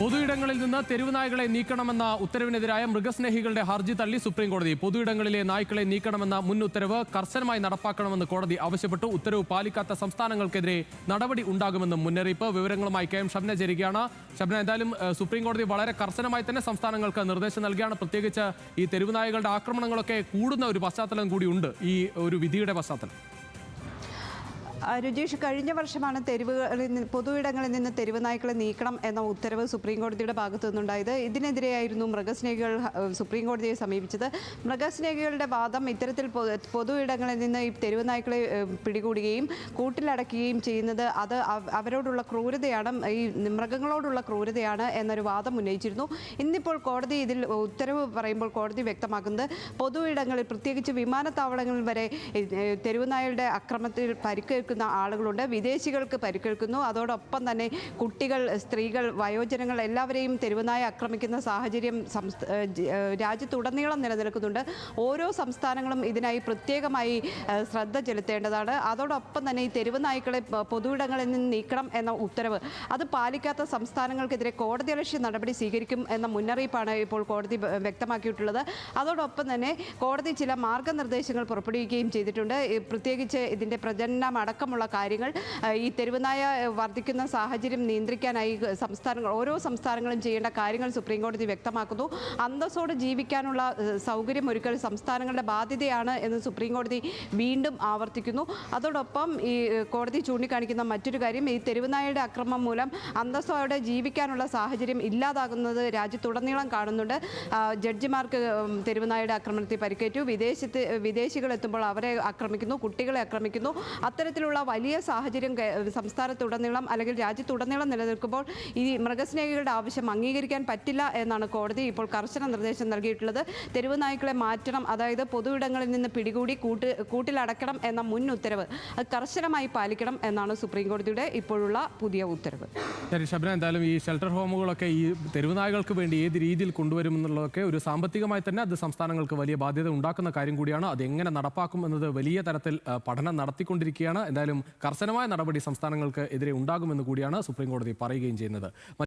പൊതുയിടങ്ങളിൽ നിന്ന് തെരുവുനായ്ക്കളെ നീക്കണമെന്ന ഉത്തരവിനെതിരായ മൃഗസ്നേഹികളുടെ ഹർജി തള്ളി സുപ്രീംകോടതി. പൊതുയിടങ്ങളിലെ നായ്ക്കളെ നീക്കണമെന്ന മുൻ ഉത്തരവ് കർശനമായി നടപ്പാക്കണമെന്ന് കോടതി ആവശ്യപ്പെട്ടു. ഉത്തരവ് പാലിക്കാത്ത സംസ്ഥാനങ്ങൾക്കെതിരെ നടപടി ഉണ്ടാകുമെന്നും മുന്നറിയിപ്പ്. വിവരങ്ങളുമായി കെ എം ഷബ്ന ചേരുകയാണ്. ഷബ്ന, എന്തായാലും സുപ്രീംകോടതി വളരെ കർശനമായി തന്നെ സംസ്ഥാനങ്ങൾക്ക് നിർദ്ദേശം നൽകുകയാണ്. പ്രത്യേകിച്ച് ഈ തെരുവുനായകളുടെ ആക്രമണങ്ങളൊക്കെ കൂടുന്ന ഒരു പശ്ചാത്തലം കൂടിയുണ്ട് ഈ ഒരു വിധിയുടെ പശ്ചാത്തലം. രുചീഷ്, കഴിഞ്ഞ വർഷമാണ് പൊതുയിടങ്ങളിൽ നിന്ന് തെരുവ് നായ്ക്കളെ നീക്കണം എന്ന ഉത്തരവ് സുപ്രീംകോടതിയുടെ ഭാഗത്തു നിന്നുണ്ടായത്. ഇതിനെതിരെയായിരുന്നു മൃഗസ്നേഹികൾ സുപ്രീംകോടതിയെ സമീപിച്ചത്. മൃഗസ്നേഹികളുടെ വാദം ഇത്തരത്തിൽ പൊതുയിടങ്ങളിൽ നിന്ന് ഈ തെരുവ് നായ്ക്കളെ പിടികൂടുകയും കൂട്ടിലടക്കുകയും ചെയ്യുന്നത് അത് അവരോടുള്ള ക്രൂരതയാണ്, ഈ മൃഗങ്ങളോടുള്ള ക്രൂരതയാണ് എന്നൊരു വാദം ഉന്നയിച്ചിരുന്നു. ഇന്നിപ്പോൾ കോടതി ഇതിൽ ഉത്തരവ് പറയുമ്പോൾ കോടതി വ്യക്തമാക്കുന്നത് പൊതുയിടങ്ങളിൽ, പ്രത്യേകിച്ച് വിമാനത്താവളങ്ങളിൽ വരെ തെരുവുനായയുടെ അക്രമത്തിൽ പരിക്കേൽക്കുന്ന ആളുകളുണ്ട്, വിദേശികൾക്ക് പരിക്കേൽക്കുന്നു. അതോടൊപ്പം തന്നെ കുട്ടികൾ, സ്ത്രീകൾ, വയോജനങ്ങൾ എല്ലാവരെയും തെരുവുനായ ആക്രമിക്കുന്ന സാഹചര്യം രാജ്യത്തുടനീളം നിലനിൽക്കുന്നുണ്ട്. ഓരോ സംസ്ഥാനങ്ങളും ഇതിനായി പ്രത്യേകമായി ശ്രദ്ധ ചെലുത്തേണ്ടതാണ്. അതോടൊപ്പം തന്നെ ഈ തെരുവുനായ്ക്കളെ പൊതുയിടങ്ങളിൽ നിന്ന് നീക്കണം എന്ന ഉത്തരവ് അത് പാലിക്കാത്ത സംസ്ഥാനങ്ങൾക്കെതിരെ കോടതിയലക്ഷ്യ നടപടി സ്വീകരിക്കും എന്ന മുന്നറിയിപ്പാണ് ഇപ്പോൾ കോടതി വ്യക്തമാക്കിയിട്ടുള്ളത്. അതോടൊപ്പം തന്നെ കോടതി ചില മാർഗനിർദ്ദേശങ്ങൾ പുറപ്പെടുവിക്കുകയും ചെയ്തിട്ടുണ്ട്. പ്രത്യേകിച്ച് ഇതിൻ്റെ പ്രജനനം അടക്കമുള്ള കാര്യങ്ങൾ, ഈ തെരുവുനായ വർദ്ധിക്കുന്ന സാഹചര്യം നിയന്ത്രിക്കാനായി ഓരോ സംസ്ഥാനങ്ങളും ചെയ്യേണ്ട കാര്യങ്ങൾ സുപ്രീംകോടതി വ്യക്തമാക്കുന്നു. അന്തസ്സോടെ ജീവിക്കാനുള്ള സൗകര്യമൊരുക്കൽ സംസ്ഥാനങ്ങളുടെ ബാധ്യതയാണ് എന്ന് സുപ്രീംകോടതി വീണ്ടും ആവർത്തിക്കുന്നു. അതോടൊപ്പം ഈ കോടതി ചൂണ്ടിക്കാണിക്കുന്ന മറ്റൊരു കാര്യം, ഈ തെരുവുനായയുടെ ആക്രമണം മൂലം അന്തസ്സോടെ ജീവിക്കാനുള്ള സാഹചര്യം ഇല്ലാതാകുന്നത് രാജ്യത്തുടനീളം കാണുന്നുണ്ട്. ജഡ്ജിമാർക്ക് തെരുവുനായയുടെ ആക്രമണത്തിൽ പരിക്കേറ്റു, വിദേശികൾ എത്തുമ്പോൾ അവരെ ആക്രമിക്കുന്നു, കുട്ടികളെ ആക്രമിക്കുന്നു. അത്തരത്തിലുള്ള വലിയ സാഹചര്യം സംസ്ഥാനത്തുടനീളം അല്ലെങ്കിൽ രാജ്യത്തുടനീളം നിലനിൽക്കുമ്പോൾ ഈ മൃഗസ്നേഹികളുടെ ആവശ്യം അംഗീകരിക്കാൻ പറ്റില്ല എന്നാണ് കോടതി ഇപ്പോൾ കർശന നിർദ്ദേശം നൽകിയിട്ടുള്ളത്. തെരുവ് നായ്ക്കളെ മാറ്റണം, അതായത് പൊതുയിടങ്ങളിൽ നിന്ന് പിടികൂടി കൂട്ടിലടക്കണം എന്ന മുൻ ഉത്തരവ് അത് കർശനമായി പാലിക്കണം എന്നാണ് സുപ്രീംകോടതിയുടെ ഇപ്പോഴുള്ള പുതിയ ഉത്തരവ്. ശരി ഷബ്ന, എന്തായാലും ഈ ഷെൽട്ടർ ഹോമുകളൊക്കെ ഈ തെരുവുനായകൾക്ക് വേണ്ടി ഏത് രീതിയിൽ കൊണ്ടുവരുമെന്നുള്ളതൊക്കെ ഒരു സാമ്പത്തികമായി തന്നെ അത് സംസ്ഥാനങ്ങൾക്ക് വലിയ ബാധ്യത ഉണ്ടാക്കുന്ന കാര്യം കൂടിയാണ്. അത് എങ്ങനെ നടപ്പാക്കും എന്നത് വലിയ തരത്തിൽ പഠനം നടത്തിക്കൊണ്ടിരിക്കുകയാണ്. എന്തായാലും കർശനമായ നടപടി സംസ്ഥാനങ്ങൾക്ക് എതിരെ ഉണ്ടാകുമെന്ന് കൂടിയാണ് സുപ്രീംകോടതി പറയുകയും ചെയ്യുന്നത്.